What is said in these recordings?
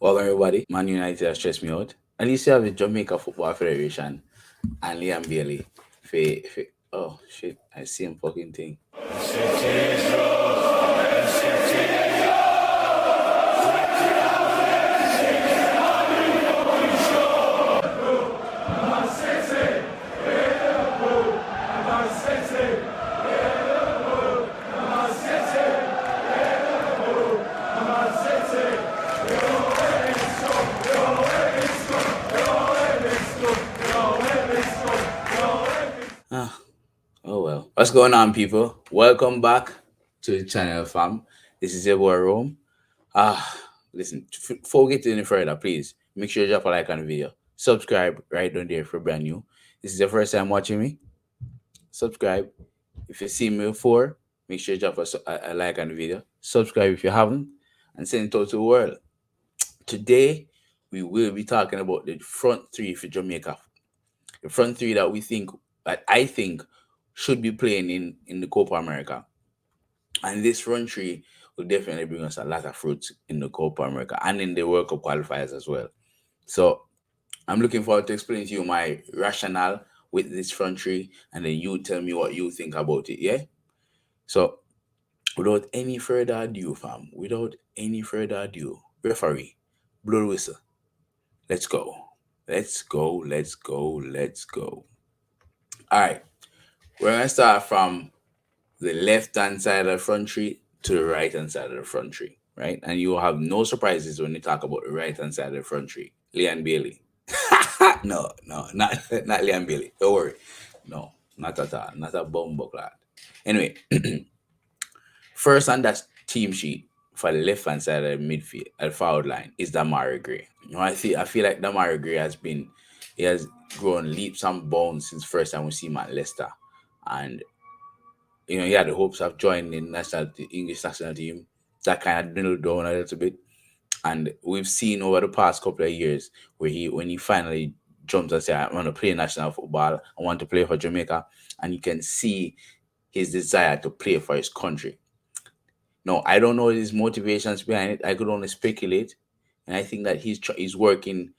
Welcome everybody. Man United has stressed me out. At least you have the Jamaica Football Federation and Liam Bailey. Oh shit, I see him fucking thing. Ah, oh well. What's going on, people? Welcome back to the channel, fam. This is your boy Rome. Ah, listen, before we get any further, please make sure you drop a like on the video. Subscribe right down there if you're brand new. This is the first time watching me. Subscribe. If you see me before, make sure you drop a like on the video. Subscribe if you haven't, and send it out to the world. Today, we will be talking about the front three for Jamaica. The front three that I think should be playing in the Copa America. And this front three will definitely bring us a lot of fruits in the Copa America and in the World Cup qualifiers as well. So I'm looking forward to explaining to you my rationale with this front three, and then you tell me what you think about it. Yeah. So without any further ado, fam, without any further ado, referee, blow the whistle. Let's go. Let's go. Let's go. Let's go. All right. We're gonna start from the left hand side of the front tree to the right hand side of the front tree, right? And you will have no surprises when you talk about the right hand side of the front tree. Leon Bailey. No, not Leon Bailey. Don't worry. No, not at all. Not a bumbo lad. Anyway, first on that team sheet for the left hand side of the midfield, forward line, is Damari Gray. I feel like Damari Gray he has grown leaps and bounds since first time we see him at Leicester, and he had the hopes of joining the English national team. That kind of dwindled down a little bit, and we've seen over the past couple of years where when he finally jumped and said, "I want to play national football. I want to play for Jamaica," and you can see his desire to play for his country. No, I don't know his motivations behind it. I could only speculate, and I think that he's working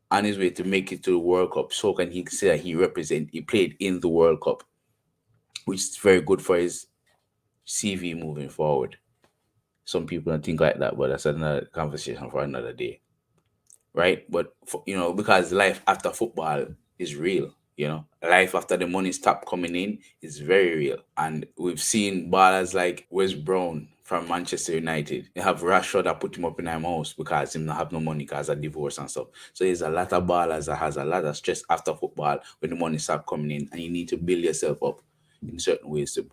on his way to make it to the World Cup. So can he say that he played in the World Cup, which is very good for his CV moving forward. Some people don't think like that, but that's another conversation for another day, right? But because life after football is real. Life after the money stop coming in is very real, and we've seen ballers like Wes Brown from Manchester United. They have Rashford that put him up in their house because him not have no money because of divorce and stuff. So there's a lot of ballers that has a lot of stress after football when the money stop coming in, and you need to build yourself up in certain ways to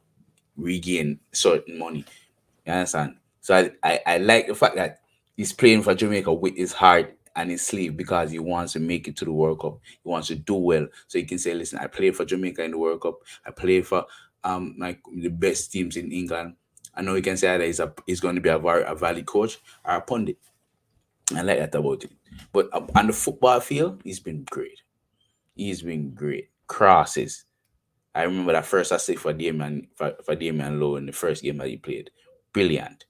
regain certain money. You understand? So I like the fact that he's playing for Jamaica with his heart and his sleeve because he wants to make it to the World Cup. He wants to do well. So he can say, listen, I played for Jamaica in the World Cup. I played for the best teams in England. I know he can say that he's going to be a valid coach or a pundit. I like that about it. But on the football field, he's been great. He's been great. Crosses. I remember that first assist for Damian Lowe in the first game that he played. Brilliant.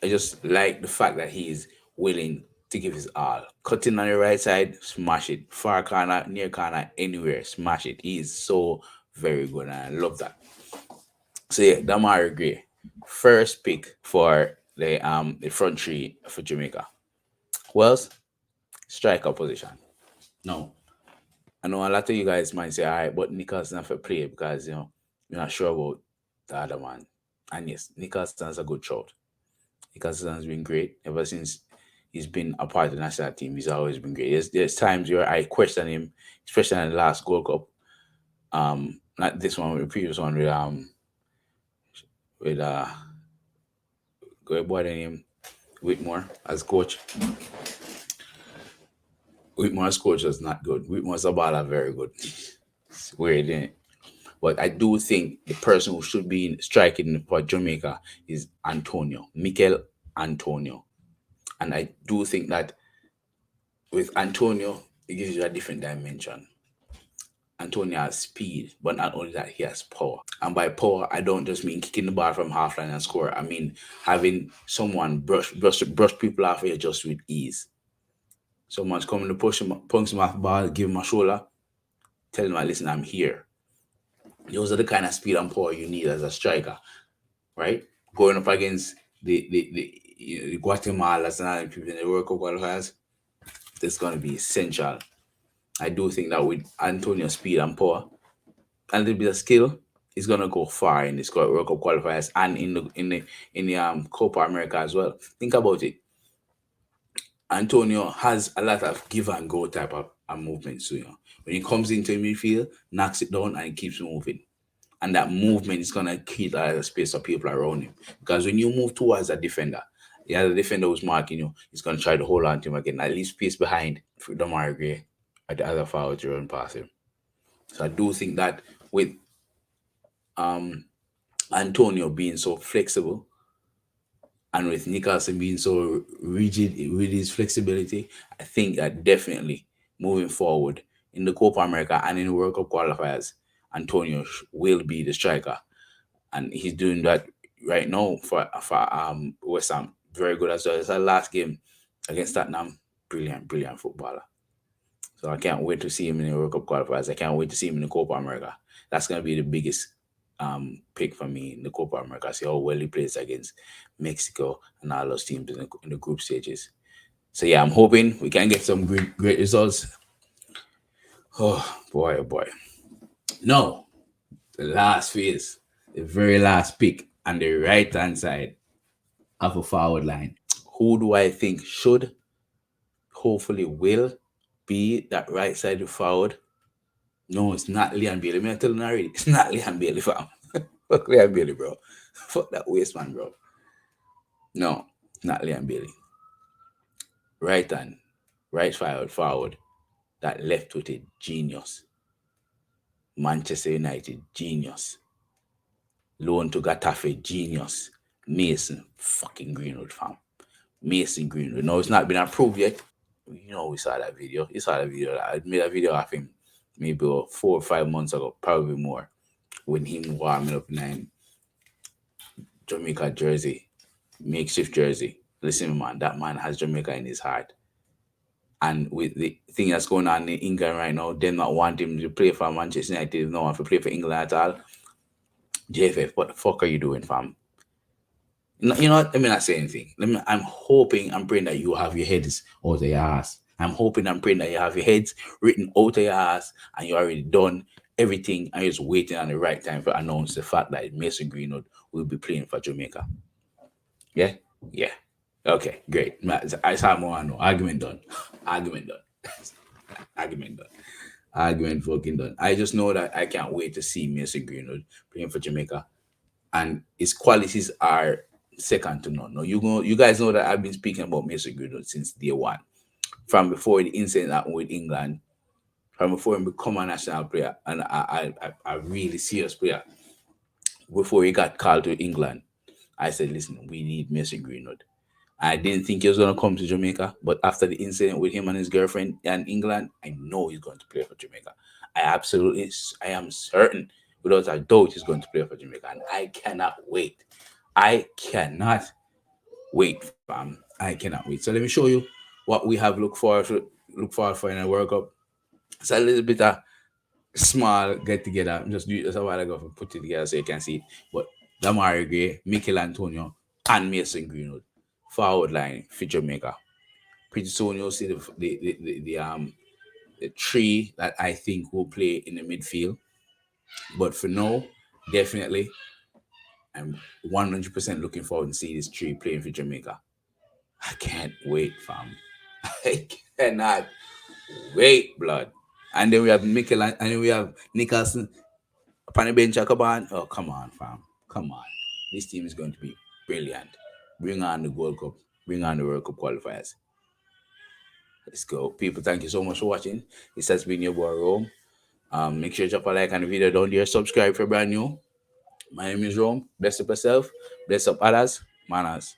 I just like the fact that he is willing to give his all. Cutting on the right side, smash it. Far corner, near corner, anywhere, smash it. He is so very good, and I love that. So yeah, Damari Gray, first pick for the front three for Jamaica. Who else? Striker position. No, I know a lot of you guys might say, all right, but Nicholson for play because you're not sure about the other one. And yes, Nicholson's a good shot. Nicholson has been great ever since he's been a part of the national team. He's always been great. There's times where I question him, especially in the last Gold Cup. Not this one, the previous one with go boy name Whitmore as coach. Whitmore as coach was not good. Whitmore's a baller very good. It's weird, isn't it? But I do think the person who should be striking for Jamaica is Antonio, Mikel Antonio. And I do think that with Antonio, it gives you a different dimension. Antonio has speed, but not only that, he has power. And by power, I don't just mean kicking the ball from half line and score. I mean having someone brush people off here just with ease. Someone's coming to punch him off the ball, give him a shoulder, tell him, listen, I'm here. Those are the kind of speed and power you need as a striker, right? Going up against the Guatemalas and other people in the World Cup qualifiers, that's going to be essential. I do think that with Antonio's speed and power and a little bit of skill, he's gonna go far in the World Cup qualifiers and in the Copa America as well. Think about it. Antonio has a lot of give and go type of movements. So, when he comes into midfield, knocks it down and keeps moving. And that movement is gonna create a lot of space for people around him. Because when you move towards a defender, the other defender who's marking you, he's gonna try to hold on to him again, at least space behind for Damari Gray at the other forward to run past him. So I do think that with Antonio being so flexible and with Nicholson being so rigid with his flexibility, I think that definitely moving forward in the Copa America and in the World Cup qualifiers, Antonio will be the striker, and he's doing that right now for West Ham. Very good as well. It's our last game against Tottenham. Brilliant footballer. So I can't wait to see him in the World Cup qualifiers. I can't wait to see him in the Copa America. That's going to be the biggest pick for me in the Copa America. See how well he plays against Mexico and all those teams in the group stages. So yeah, I'm hoping we can get some great results. Oh boy, oh boy. No, the last phase, the very last pick on the right hand side of a forward line. Who do I think should, hopefully will, be that right side of forward? No, it's not Leon Bailey. I'm telling you already, it's not Leon Bailey, fam. Fuck Leon Bailey, bro. Fuck that waste man, bro. No, not Leon Bailey. Right hand, right forward, that left footed genius. Manchester United genius. Loan to Getafe genius. Mason fucking Greenwood, fam. Mason Greenwood. No, it's not been approved yet. We saw that video. You saw that video. I made a video of him maybe 4 or 5 months ago, probably more, when him warming up in Jamaica jersey, makeshift jersey. Listen, man, that man has Jamaica in his heart. And with the thing that's going on in England right now, them not want him to play for Manchester United, no one to play for England at all. JFF, what the fuck are you doing, fam? You know what? Let me not say anything. I'm hoping and praying that you have your heads out of your ass. I'm hoping and praying that you have your heads written out of your ass and you already done everything and you're just waiting on the right time to announce the fact that Mason Greenwood will be playing for Jamaica. Yeah? Yeah. Okay, great. I saw more. No argument done. Argument done. Argument done. Argument fucking done. I just know that I can't wait to see Mason Greenwood playing for Jamaica, and his qualities are second to none. No, you guys know that I've been speaking about Mason Greenwood since day one, from before the incident happened with England, from before he become a national player and a really serious player. Before he got called to England, I said, listen, we need Mason Greenwood. I didn't think he was going to come to Jamaica, but after the incident with him and his girlfriend in England, I know he's going to play for Jamaica. I am certain, without a doubt, he's going to play for Jamaica, and I cannot wait. I cannot wait, fam. I cannot wait. So let me show you what we have look forward for in a World Cup. It's a little bit of small get together. I'm just doing this a while ago to put it together so you can see. But Damari Gray, Mikel Antonio, and Mason Greenwood forward line for Jamaica. Pretty soon you'll see the three that I think will play in the midfield. But for now, definitely, I'm 100% looking forward to see this three playing for Jamaica. I can't wait, fam. I cannot wait, blood. And then we have Mikel and then we have Nicholson upon the bench. Come on. Oh, come on, fam. Come on. This team is going to be brilliant. Bring on the World Cup. Bring on the World Cup qualifiers. Let's go. People, thank you so much for watching. This has been your boy Rome. Make sure you drop a like on the video down there. Subscribe if you're brand new. My name is Rome. Bless up yourself. Bless up others. Manners.